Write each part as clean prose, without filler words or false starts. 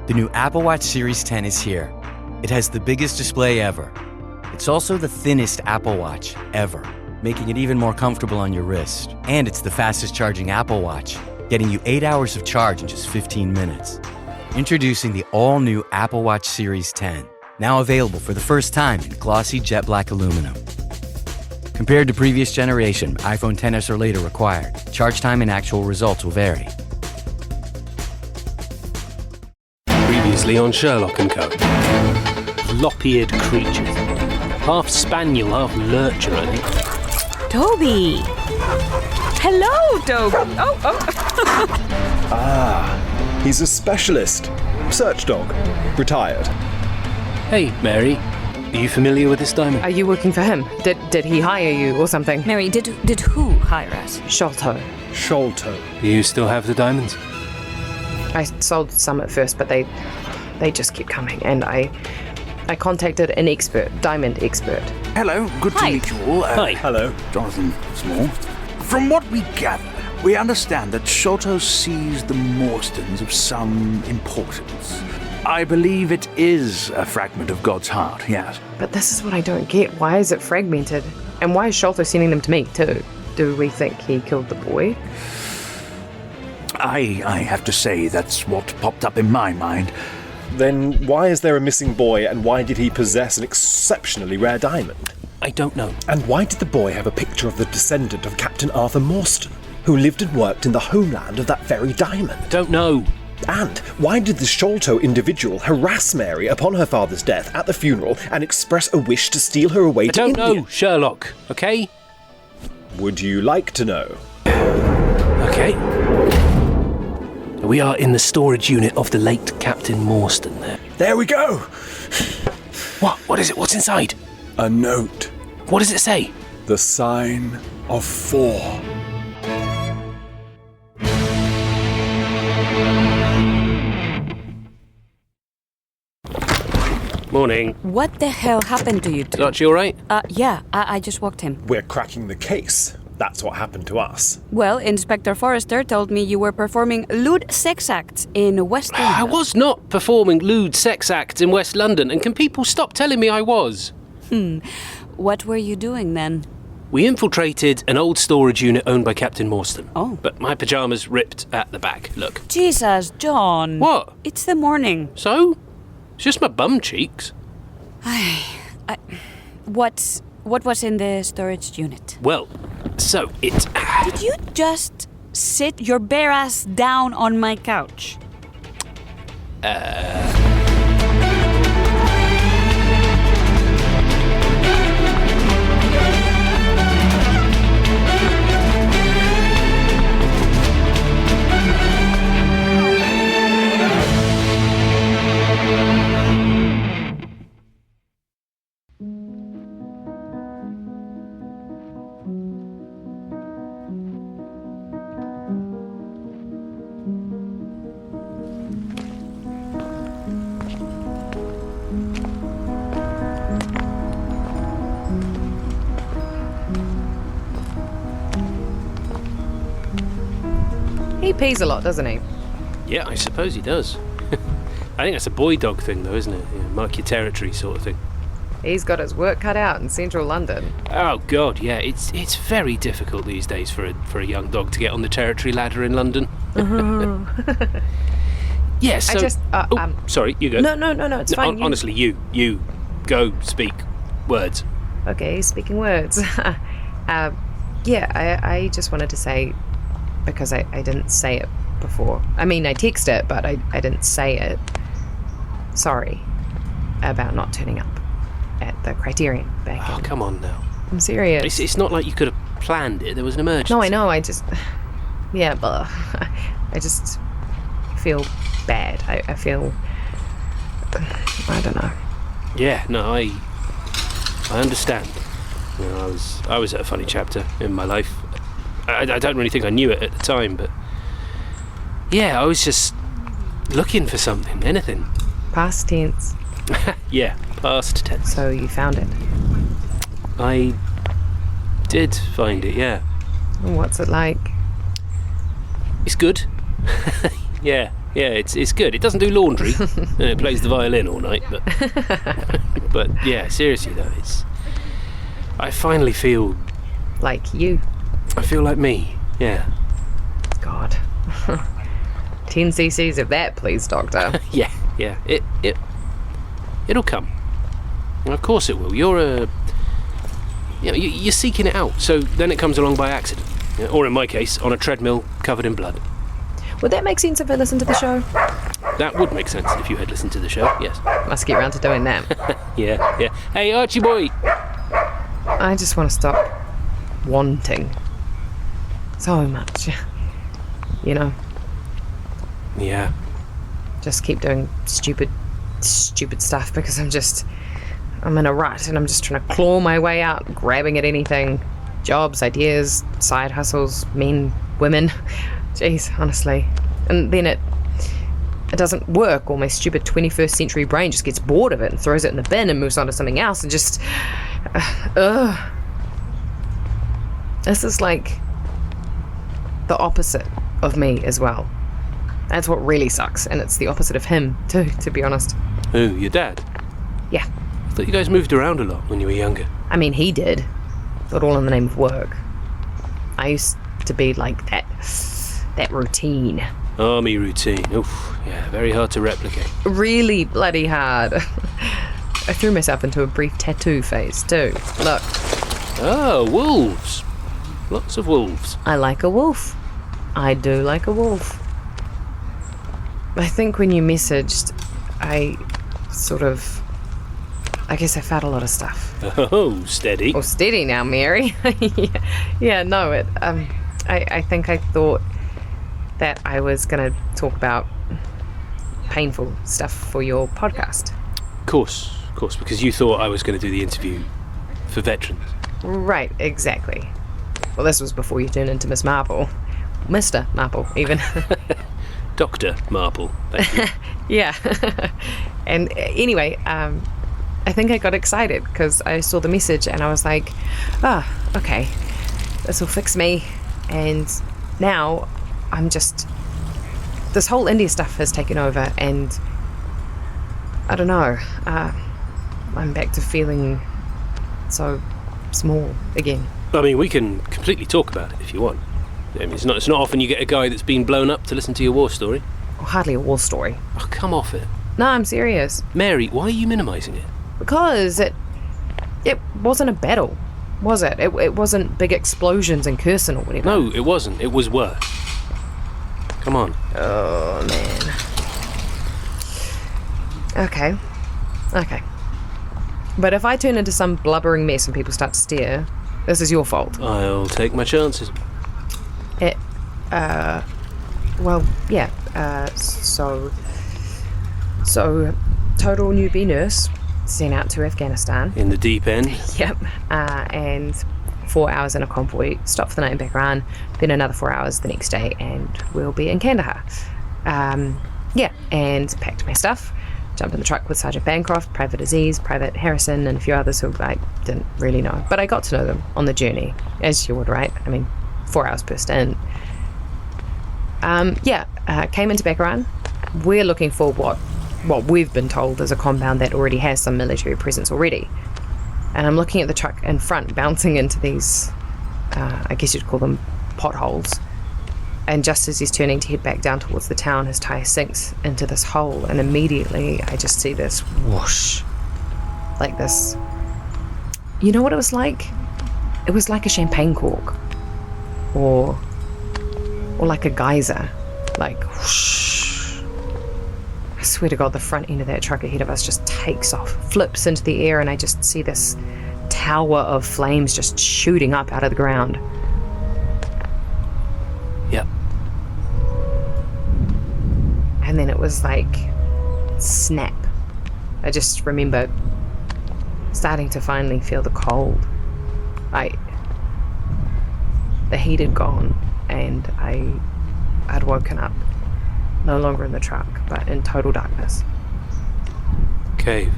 The new Apple Watch Series 10 is here. It has the biggest display ever. It's also the thinnest Apple Watch ever, making it even more comfortable on your wrist. And it's the fastest charging Apple Watch, getting you 8 hours of charge in just 15 minutes. Introducing the all-new Apple Watch Series 10, now available for the first time in glossy jet black aluminum. Compared to previous generation, iPhone XS or later required. Charge time and actual results will vary. Previously on Sherlock and Co. Lop-eared creatures. Half spaniel, half lurcher, I think. Toby! Hello, Toby! Ah, he's a specialist. Search dog. Retired. Hey, Mary. Are you familiar with this diamond? Are you working for him? Did he hire you or something? Mary, did who hire us? Sholto. Do you still have the diamonds? I sold some at first, but they just keep coming, and I contacted an expert, diamond expert. Hello, good to meet you all. Hi. Hello. Jonathan Small. From what we gather, we understand that Sholto seized the Morstans of some importance. I believe it is a fragment of God's heart, yes. But this is what I don't get. Why is it fragmented? And why is Sholto sending them to me, too? Do we think he killed the boy? I have to say that's what popped up in my mind. Then why is there a missing boy, and why did he possess an exceptionally rare diamond? I don't know. And why did the boy have a picture of the descendant of Captain Arthur Morstan, who lived and worked in the homeland of that very diamond? Don't know. And why did the Sholto individual harass Mary upon her father's death at the funeral and express a wish to steal her away to India? I don't know, Sherlock, okay? Would you like to know? Okay. We are in the storage unit of the late Captain Morstan there. There we go! What? What is it? What's inside? A note. What does it say? The sign of 4. Morning. What the hell happened to you two? Archie all right? Yeah, I just walked in. We're cracking the case. That's what happened to us. Well, Inspector Forrester told me you were performing lewd sex acts in West London. I was not performing lewd sex acts in West London, and can people stop telling me I was? What were you doing then? We infiltrated an old storage unit owned by Captain Morstan. Oh. But my pyjamas ripped at the back. Look. Jesus, John. What? It's the morning. So? It's just my bum cheeks. What was in the storage unit? Well, so it... Did you just sit your bare ass down on my couch? He pees a lot, doesn't he? Yeah, I suppose he does. I think that's a boy dog thing, though, isn't it? Mark your territory sort of thing. He's got his work cut out in central London. Oh, God, yeah. It's very difficult these days for a young dog to get on the territory ladder in London. Yeah, so... I just... sorry, you go. No, it's fine. Honestly, you go speak words. Okay, speaking words. I just wanted to say, because I didn't say it before. I mean, I texted it, but I didn't say it. Sorry about not turning up at the Criterion back Oh, come on now. I'm serious. It's not like you could have planned it. There was an emergency. No, I know, I just... Yeah, but I just feel bad. I feel... I don't know. Yeah, no, I understand. You know, I was at a funny chapter in my life. I don't really think I knew it at the time, but yeah, I was just looking for something, anything. Past tense. Yeah, past tense. So you found it. I did find it, yeah. And what's it like? It's good. Yeah, Yeah, it's good. It doesn't do laundry, and it plays the violin all night. But yeah, seriously though, I finally feel Like you. I feel like me. Yeah. God. 10 cc's of that, please, Doctor. Yeah. It'll come. Of course it will. You're seeking it out. So then it comes along by accident, or in my case, on a treadmill covered in blood. Would that make sense if I listened to the show? That would make sense if you had listened to the show. Yes. Must get round to doing that. Yeah. Hey, Archie boy. I just want to stop wanting so much. You know? Yeah. Just keep doing stupid stuff because I'm in a rut and I'm just trying to claw my way out, grabbing at anything. Jobs, ideas, side hustles, men, women. Jeez, honestly. And then it doesn't work, or my stupid 21st century brain just gets bored of it and throws it in the bin and moves on to something else and just... This is like the opposite of me as well. That's what really sucks, and it's the opposite of him too, to be honest. Who, your dad? Yeah. I thought you guys moved around a lot when you were younger. I mean, he did, but all in the name of work. I used to be like that routine. Army routine. Oof, yeah, very hard to replicate. Really bloody hard. I threw myself into a brief tattoo phase too. Look. Oh, wolves. Lots of wolves. I like a wolf. I do like a wolf. I think when you messaged, I guess I felt a lot of stuff. Oh, steady. Oh, steady now, Mary. Yeah, no, I think I thought that I was going to talk about painful stuff for your podcast. Of course, because you thought I was going to do the interview for veterans. Right, exactly. Well, this was before you turned into Miss Marple. Mr. Marple, even. Dr. Marple, thank you. Yeah. And anyway, I think I got excited because I saw the message and I was like, okay, this will fix me. And now this whole India stuff has taken over, and I don't know, I'm back to feeling so small again. I mean, we can completely talk about it if you want. I mean, it's not often you get a guy that's been blown up to listen to your war story. Well, hardly a war story. Oh, come off it. No, I'm serious. Mary, why are you minimising it? Because it wasn't a battle, was it? It wasn't big explosions and cursing or whatever. No, it wasn't. It was worse. Come on. Oh, man. Okay. But if I turn into some blubbering mess and people start to stare, this is your fault. I'll take my chances. Well, yeah. So total newbie nurse sent out to Afghanistan. In the deep end. Yep. And 4 hours in a convoy, stopped for the night in Bahrain, then another 4 hours the next day, and we'll be in Kandahar. Yeah, and packed my stuff, jumped in the truck with Sergeant Bancroft, Private Aziz, Private Harrison, and a few others who I didn't really know. But I got to know them on the journey, as you would, right? I mean, 4 hours per stint. Came into Bahrain. We're looking for what we've been told is a compound that already has some military presence already. And I'm looking at the truck in front, bouncing into these, I guess you'd call them potholes. And just as he's turning to head back down towards the town, his tyre sinks into this hole, and immediately I just see this whoosh. Like this. You know what it was like? It was like a champagne cork. Or like a geyser. Like whoosh. I swear to God, the front end of that truck ahead of us just takes off, flips into the air, and I just see this tower of flames just shooting up out of the ground. Yep. And then it was like snap. I just remember starting to finally feel the cold. The heat had gone, and I'd woken up, no longer in the truck, but in total darkness. Cave.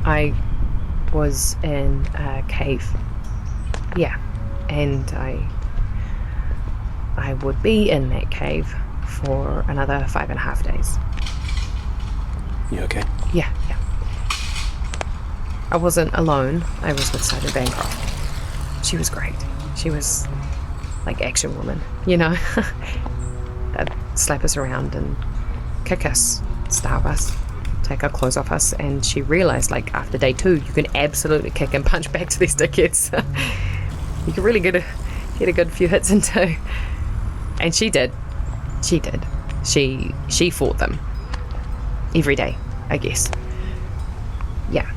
I was in a cave. Yeah, and I would be in that cave for another 5.5 days. You okay? Yeah. I wasn't alone. I was with Sergeant Bancroft. She was great. She was like action woman, you know? They'd slap us around and kick us, starve us, take our clothes off us, and she realised, like, after day 2, you can absolutely kick and punch back to these dickheads. You can really get a good few hits into. And she did. She fought them. Every day, I guess. Yeah.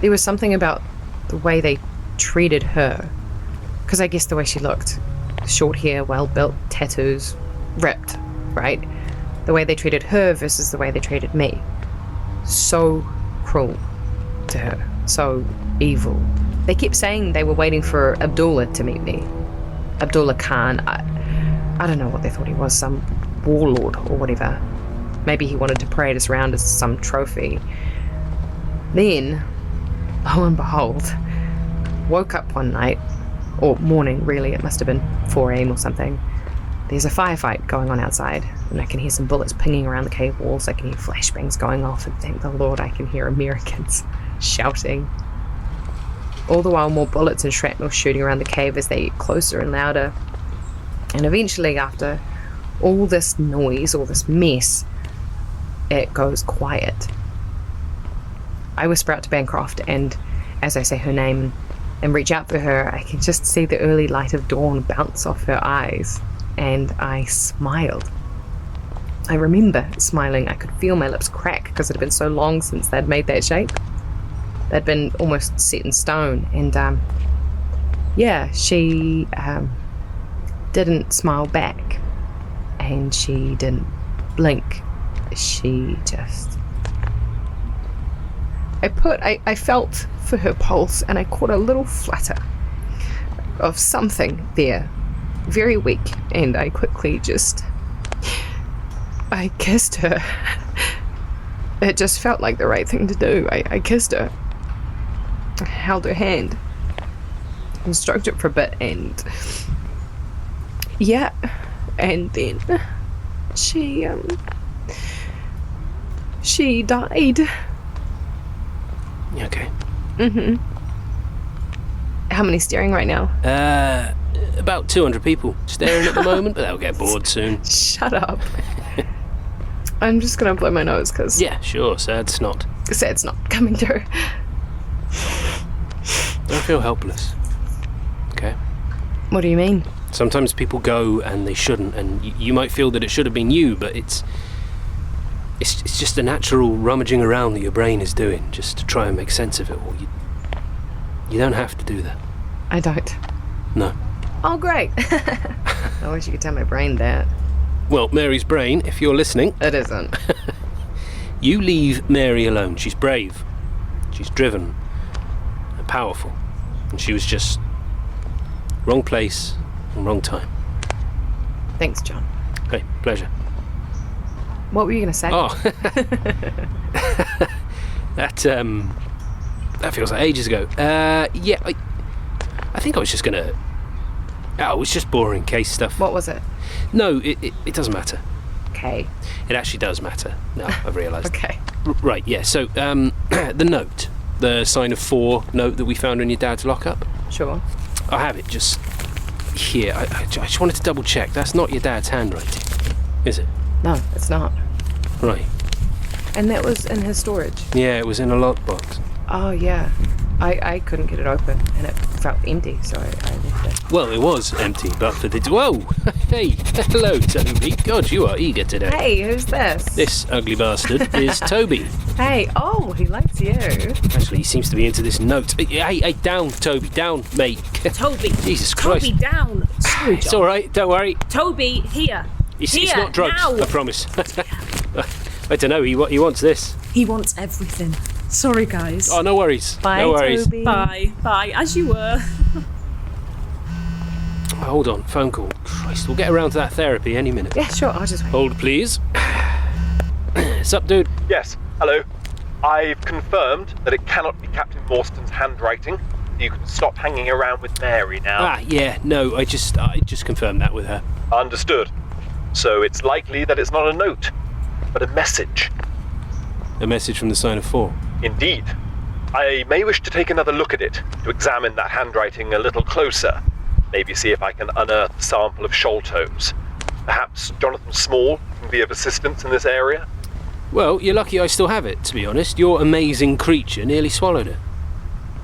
There was something about the way they treated her, because I guess the way she looked, short hair, well-built, tattoos, ripped, right? The way they treated her versus the way they treated me. So cruel to her. So evil. They kept saying they were waiting for Abdullah to meet me. Abdullah Khan. I don't know what they thought he was, some warlord or whatever. Maybe he wanted to parade us around as some trophy. Then, lo and behold, woke up one night, or morning really, it must have been 4 a.m. or something. There's a firefight going on outside, and I can hear some bullets pinging around the cave walls. I can hear flashbangs going off, and thank the Lord I can hear Americans shouting. All the while, more bullets and shrapnel shooting around the cave as they get closer and louder. And eventually, after all this noise, all this mess, it goes quiet. I whisper out to Bancroft, and as I say her name and reach out for her, I can just see the early light of dawn bounce off her eyes, and I smiled. I remember smiling. I could feel my lips crack because it had been so long since they'd made that shape. They'd been almost set in stone, and she didn't smile back, and she didn't blink. She just... I felt for her pulse, and I caught a little flutter of something there, very weak, and I quickly I kissed her. It just felt like the right thing to do. I kissed her. I held her hand and stroked it for a bit, and then she died. You okay? Mm-hmm. How many staring right now? About 200 people staring at the moment, but they'll get bored soon. Shut up. I'm just gonna blow my nose, because... Yeah, sure, sad snot. Sad snot coming through. Don't feel helpless. Okay? What do you mean? Sometimes people go and they shouldn't, and you might feel that it should have been you, but it's just a natural rummaging around that your brain is doing, just to try and make sense of it all. You don't have to do that. I don't. No. Oh, great. I wish you could tell my brain that. Well, Mary's brain, if you're listening... It isn't. You leave Mary alone. She's brave. She's driven. And powerful. And she was just... wrong place and wrong time. Thanks, John. Hey, pleasure. What were you going to say? Oh. That feels like ages ago. I think I was just going to... Oh, it was just boring case stuff. What was it? No, it doesn't matter. Okay. It actually does matter. No, I've realised. Okay. Right, yeah. So, the note. The sign of 4 note that we found in your dad's lockup. Sure. I have it just here. I just wanted to double check. That's not your dad's handwriting, is it? No, it's not. Right. And that was in his storage? Yeah, it was in a lockbox. Oh, yeah. I couldn't get it open, and it felt empty, so I left it. Well, it was empty, but for the... Whoa! Hey, hello, Toby. God, you are eager today. Hey, who's this? This ugly bastard is Toby. Hey, oh, he likes you. Actually, he seems to be into this note. Hey, down, Toby, down, mate. Toby. Jesus Christ. Toby, down. Sorry, It's all right, don't worry. Toby, here. It's not drugs, now. I promise. I don't know, he wants this. He wants everything. Sorry, guys. Oh, no worries. Bye, no worries. Toby. Bye, as you were. Hold on, phone call. Christ, we'll get around to that therapy any minute. Yeah, sure, I'll just wait. Hold, please. What's up, dude? Yes, hello. I've confirmed that it cannot be Captain Morstan's handwriting. You can stop hanging around with Mary now. Yeah, no, I just confirmed that with her. Understood. So it's likely that it's not a note, but a message. A message from the Sign of Four. Indeed. I may wish to take another look at it, to examine that handwriting a little closer. Maybe see if I can unearth a sample of Sholto's. Perhaps Jonathan Small can be of assistance in this area? Well, you're lucky I still have it, to be honest. Your amazing creature nearly swallowed it.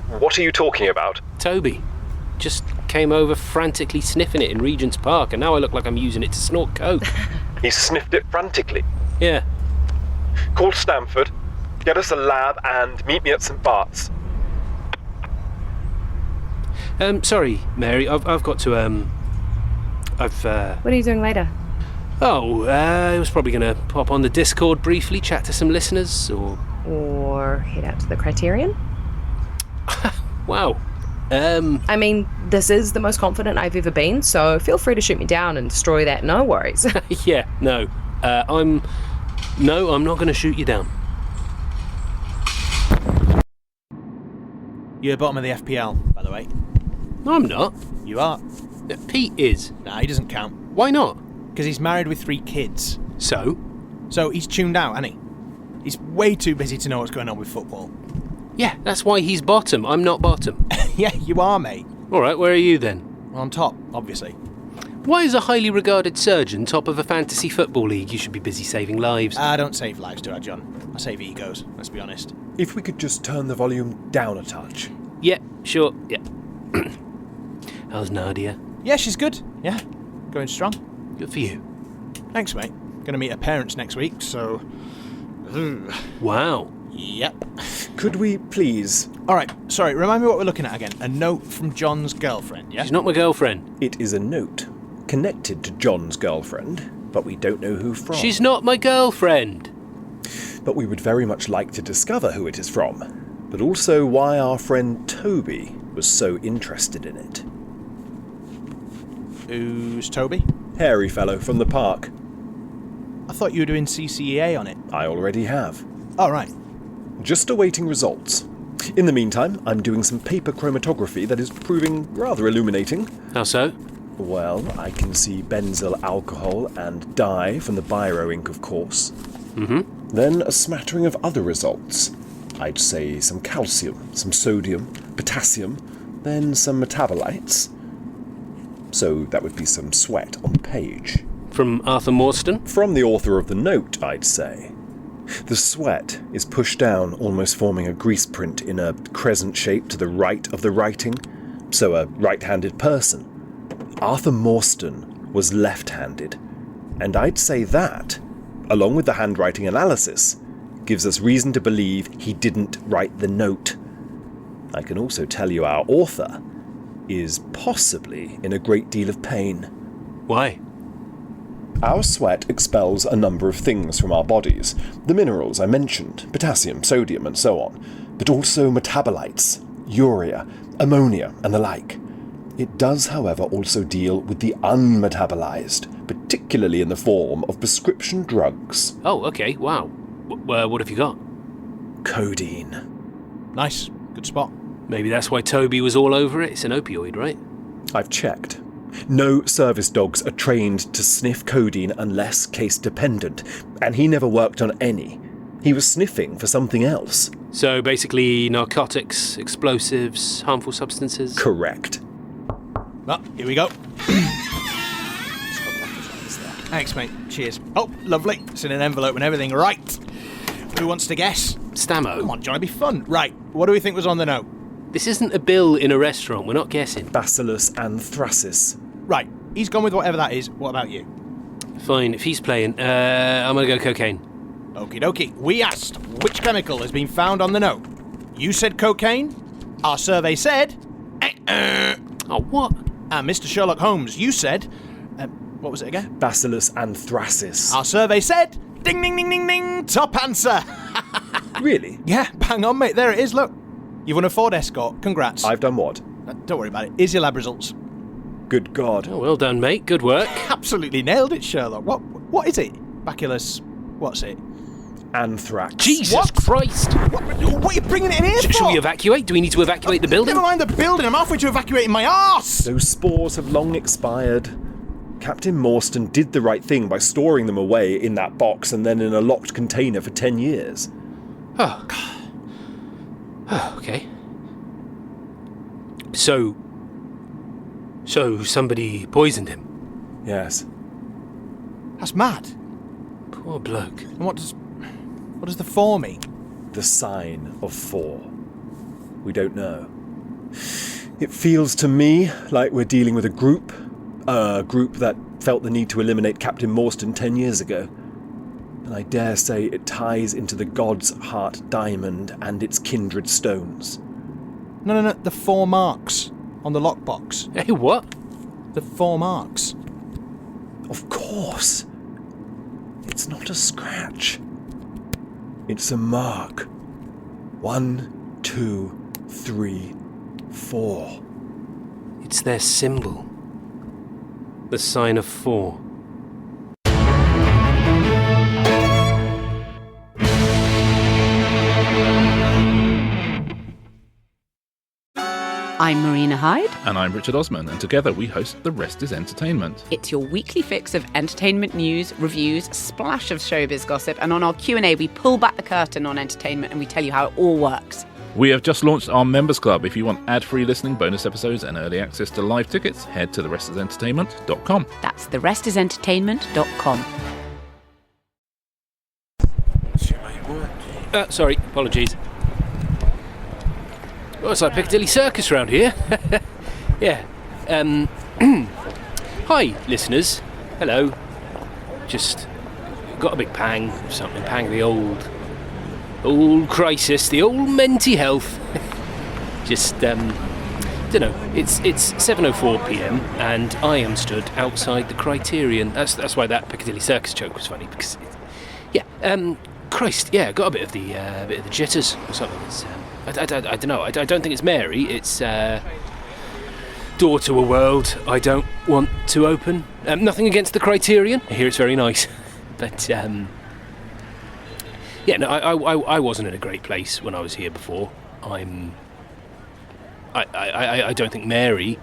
What are you talking about? Toby. Just came over frantically sniffing it in Regent's Park, and now I look like I'm using it to snort coke. He sniffed it frantically. Yeah. Call Stamford, get us a lab, and meet me at St. Bart's. Sorry, Mary, I've got to, What are you doing later? I was probably going to pop on the Discord briefly, chat to some listeners, Or head out to the Criterion? Wow. I mean, this is the most confident I've ever been, so feel free to shoot me down and destroy that, no worries. Yeah, no. I'm not going to shoot you down. You're bottom of the FPL, by the way. No, I'm not. You are. Pete is. Nah, he doesn't count. Why not? Because he's married with 3 kids. So? So he's tuned out, hasn't he? He's way too busy to know what's going on with football. Yeah, that's why he's bottom. I'm not bottom. Yeah, you are, mate. Alright, where are you then? On top, obviously. Why is a highly regarded surgeon top of a fantasy football league? You should be busy saving lives. I don't save lives, do I, John? I save egos, let's be honest. If we could just turn the volume down a touch. Yeah, sure, yeah. How's Nadia? Yeah, she's good. Yeah, going strong. Good for you. Thanks, mate. Gonna meet her parents next week, so... Wow. Yep. Could we please... Alright, sorry, remind me what we're looking at again. A note from John's girlfriend, yeah? She's not my girlfriend. It is a note connected to John's girlfriend, but we don't know who from. She's not my girlfriend. But we would very much like to discover who it is from, but also why our friend Toby was so interested in it. Who's Toby? Hairy fellow from the park. I thought you were doing CCEA on it. I already have. Oh, right. Just awaiting results. In the meantime, I'm doing some paper chromatography that is proving rather illuminating. How so? Well, I can see benzyl alcohol and dye from the biro ink, of course. Mm-hmm. Then a smattering of other results. I'd say some calcium, some sodium, potassium, then some metabolites. So that would be some sweat on the page. From Arthur Morstan? From the author of the note, I'd say. The sweat is pushed down, almost forming a grease print in a crescent shape to the right of the writing, so a right-handed person. Arthur Morstan was left-handed, and I'd say that, along with the handwriting analysis, gives us reason to believe he didn't write the note. I can also tell you our author is possibly in a great deal of pain. Why? Our sweat expels a number of things from our bodies. The minerals I mentioned, potassium, sodium, and so on, but also metabolites, urea, ammonia, and the like. It does, however, also deal with the unmetabolized, particularly in the form of prescription drugs. Oh, okay, wow. What have you got? Codeine. Nice. Good spot. Maybe that's why Toby was all over it. It's an opioid, right? I've checked. No service dogs are trained to sniff codeine unless case-dependent, and he never worked on any. He was sniffing for something else. So basically narcotics, explosives, harmful substances? Correct. Well, here we go. Thanks, mate. Cheers. Oh, lovely. It's in an envelope and everything. Right. Who wants to guess? Stamo. Come on, John, it'd be fun. Right. What do we think was on the note? This isn't a bill in a restaurant. We're not guessing. Bacillus anthracis. Right. He's gone with whatever that is. What about you? Fine. If he's playing, I'm going to go cocaine. Okie dokie. We asked which chemical has been found on the note. You said cocaine. Our survey said... Oh, what? And Mr. Sherlock Holmes, you said... what was it again? Bacillus anthracis. Our survey said... Ding, ding, ding, ding, ding. Top answer. Really? Yeah, bang on, mate. There it is, look. You've won a Ford Escort. Congrats. I've done what? Don't worry about it. Here's your lab results. Good God. Oh, well done, mate. Good work. Absolutely nailed it, Sherlock. What is it? Bacillus... What's it? Anthrax. Jesus What? Christ. What are you bringing it in here for? Shall we evacuate? Do we need to evacuate the building? Never mind the building. I'm halfway to evacuating my arse. Those spores have long expired. Captain Morstan did the right thing by storing them away in that box and then in a locked container for 10 years. Oh, okay. So somebody poisoned him? Yes. That's mad. Poor bloke. And what does the 4 mean? The sign of 4. We don't know. It feels to me like we're dealing with a group that felt the need to eliminate Captain Morstan 10 years ago. And I dare say it ties into the God's Heart Diamond and its kindred stones. No, the 4 marks on the lockbox. Hey, what? The 4 marks. Of course. It's not a scratch. It's a mark. 1, 2, 3, 4. It's their symbol. The sign of 4. I'm Marina Hyde. And I'm Richard Osman, and together we host The Rest is Entertainment. It's your weekly fix of entertainment news, reviews, splash of showbiz gossip, and on our Q&A we pull back the curtain on entertainment and we tell you how it all works. We have just launched our Members Club. If you want ad-free listening, bonus episodes, and early access to live tickets, head to therestisentertainment.com. That's therestisentertainment.com. Sorry, apologies. Well, it's like Piccadilly Circus round here. Yeah. Hi, listeners. Hello. Just got a big pang of something. Pang of the old crisis, the old menty health. Just, don't know. It's 7:04 p.m. and I am stood outside the Criterion. That's why that Piccadilly Circus joke was funny, because, Christ, yeah, got a bit of the jitters or something. It's, I don't know. I don't think it's Mary. It's door to a world I don't want to open. Nothing against the Criterion. I hear it's very nice, but yeah, no, I wasn't in a great place when I was here before. I don't think Mary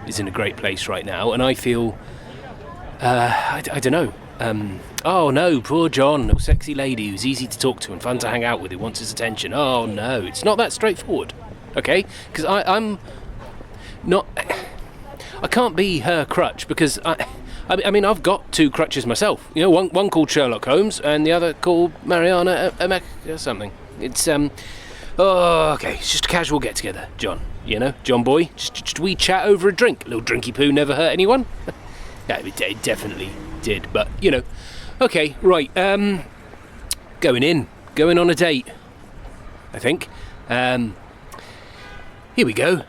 is in a great place right now, and I feel I don't know. Oh no, poor John, a sexy lady who's easy to talk to and fun to hang out with, who wants his attention. Oh no, it's not that straightforward, okay? Because I'm not. I can't be her crutch, because I mean I've got 2 crutches myself. You know, one called Sherlock Holmes and the other called Mariana, something. It's oh, okay, it's just a casual get together, John. You know, John boy, just we chat over a drink. A little drinky poo never hurt anyone. Yeah, it definitely did, but you know. Okay, right, going on a date, I think. Here we go.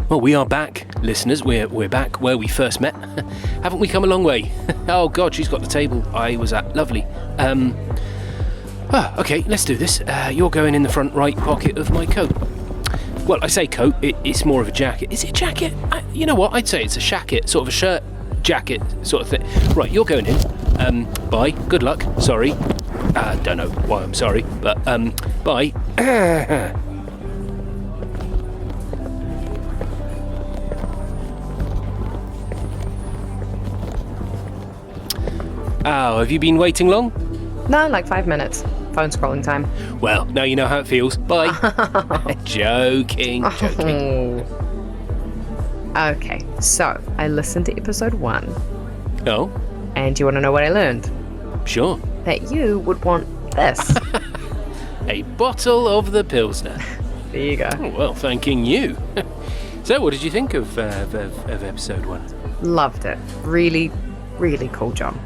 Well, we are back, listeners. We're back where we first met. Haven't we come a long way? Oh God, she's got the table I was at. Lovely. Okay, let's do this. You're going in the front right pocket of my coat. Well, I say coat, it's more of a jacket. Is it a jacket? You know what, I'd say it's a shacket, sort of a shirt jacket sort of thing. Right, you're going in. Bye, good luck, sorry. Don't know why I'm sorry, but, bye. Oh, have you been waiting long? No, like 5 minutes. Phone scrolling time. Well, now you know how it feels. Bye. Joking. Oh. Okay, so I listened to episode 1. Oh? And you want to know what I learned? Sure. That you would want this. A bottle of the Pilsner. There you go. Oh, well, thanking you. So, what did you think of episode 1? Loved it. Really, really cool, John.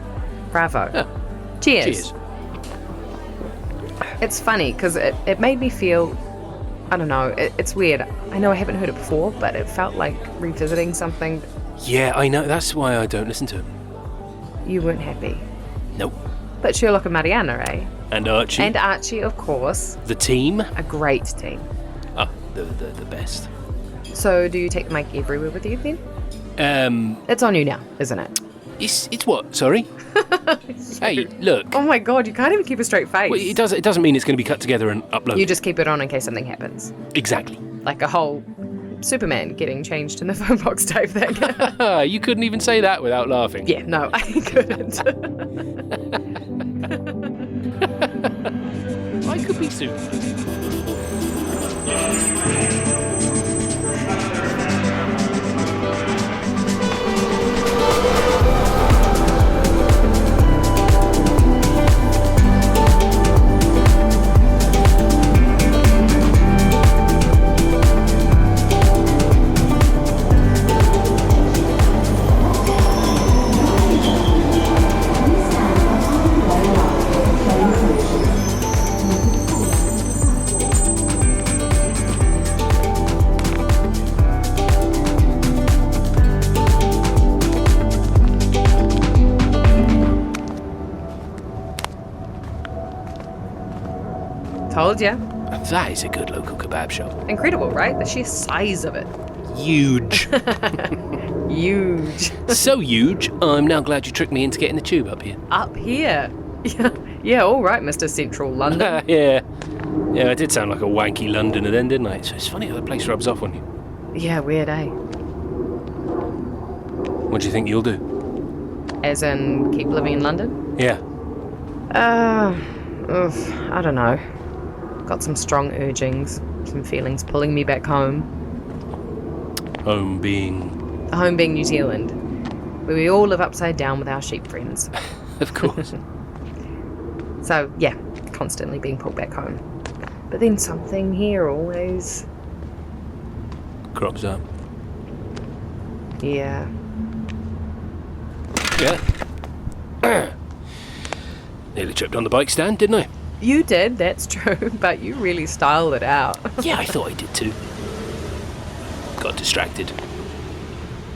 Bravo. Oh. Cheers. It's funny because it made me feel, I don't know, it's weird. I know I haven't heard it before, but it felt like revisiting something. Yeah, I know. That's why I don't listen to it. You weren't happy. Nope. But Sherlock and Mariana, eh? And Archie. And Archie, of course. The team. A great team. Oh, the best. So do you take the mic everywhere with you then? It's on you now, isn't it? It's what? Sorry? Hey, look. Oh my God, you can't even keep a straight face. Well, it doesn't mean it's going to be cut together and uploaded. You just keep it on in case something happens. Exactly. Like a whole Superman getting changed in the phone box type thing. You couldn't even say that without laughing. Yeah, no, I couldn't. I could be Superman. Told ya. That is a good local kebab shop. Incredible, right? The sheer size of it. Huge. Huge. So huge, I'm now glad you tricked me into getting the tube up here. Up here? Yeah, all right, Mr. Central London. Yeah, I did sound like a wanky Londoner then, didn't I? So it's funny how the place rubs off on you. Yeah, weird, eh? What do you think you'll do? As in, keep living in London? Yeah. I don't know. Got some strong urgings, some feelings pulling me back home. Home being? Home being New Zealand, where we all live upside down with our sheep friends. Of course. So, yeah, constantly being pulled back home. But then something here always... crops up. Yeah. Yeah. Nearly tripped on the bike stand, didn't I? You did, that's true, but you really styled it out. Yeah, I thought I did too. Got distracted.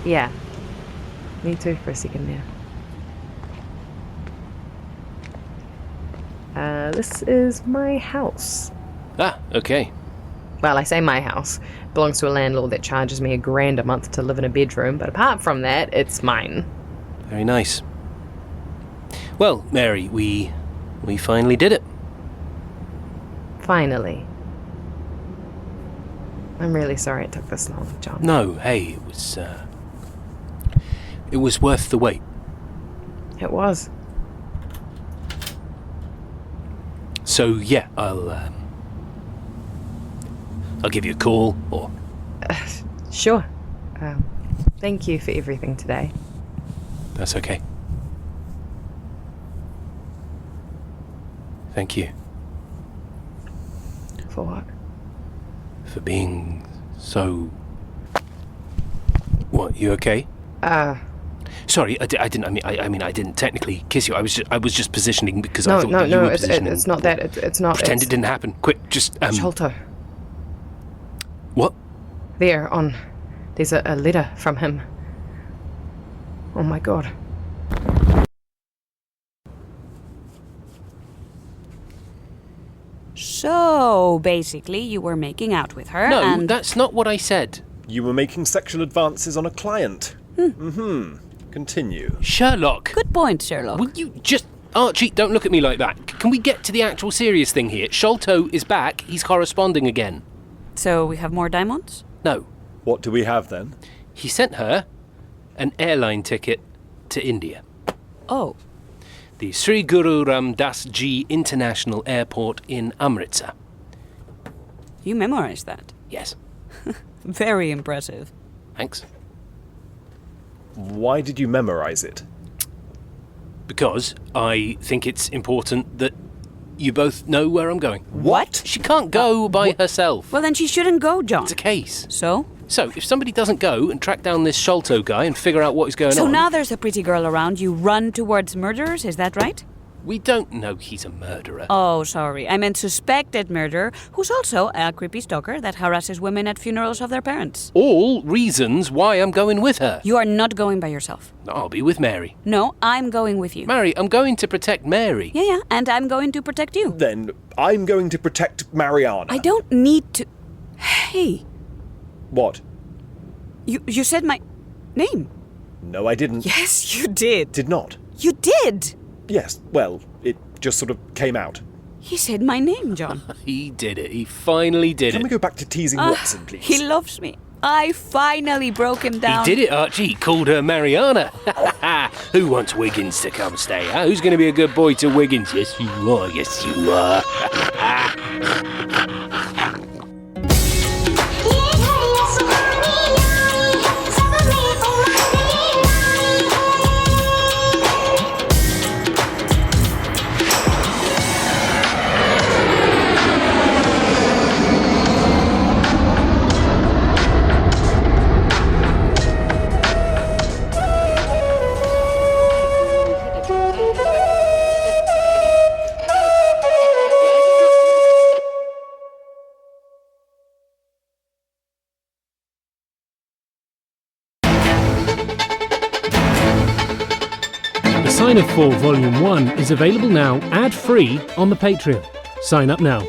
Yeah. Me too for a second there. This is my house. Ah, okay. Well, I say my house. Belongs to a landlord that charges me $1,000 a month to live in a bedroom, but apart from that, it's mine. Very nice. Well, Mary, we finally did it. Finally. I'm really sorry it took this long, John. No, hey, it was worth the wait. It was. So yeah, I'll give you a call, or... Sure. Thank you for everything today. That's okay. Thank you. For what? For being so... What, you okay? Sorry, I didn't. I mean, I didn't technically kiss you. I was just positioning because I thought that you were positioning. It's not that. It's not. Pretend it didn't happen. Quick, just Sholto. What? There's a letter from him. Oh my god. So, basically, you were making out with her, No, and... that's not what I said. You were making sexual advances on a client. Continue. Sherlock! Good point, Sherlock. Will you just... Archie, don't look at me like that. Can we get to the actual serious thing here? Sholto is back. He's corresponding again. So, we have more diamonds? No. What do we have then? He sent her an airline ticket to India. Oh. The Sri Guru Ram Das Ji International Airport in Amritsar. You memorized that? Yes. Very impressive. Thanks. Why did you memorize it? Because I think it's important that you both know where I'm going. What? She can't go by herself. Well, then she shouldn't go, John. It's a case. So? So, if somebody doesn't go and track down this Sholto guy and figure out what is going on... So now there's a pretty girl around, you run towards murderers, is that right? We don't know he's a murderer. Oh, sorry. I meant suspected murderer, who's also a creepy stalker that harasses women at funerals of their parents. All reasons why I'm going with her. You are not going by yourself. I'll be with Mary. No, I'm going with you. Mary, I'm going to protect Mary. Yeah, and I'm going to protect you. Then I'm going to protect Mariana. I don't need to... Hey. What? You said my name. No, I didn't. Yes, you did. Did not. You did. Yes, well, it just sort of came out. He said my name, John. He did it. He finally did Can it. we go back to teasing Watson, please? He loves me. I finally broke him down. He did it, Archie. He called her Mariana. Who wants Wiggins to come stay, huh? Who's going to be a good boy to Wiggins? Yes, you are. Yes, you are. Sign of 4 Volume 1 is available now ad-free on the Patreon. Sign up now.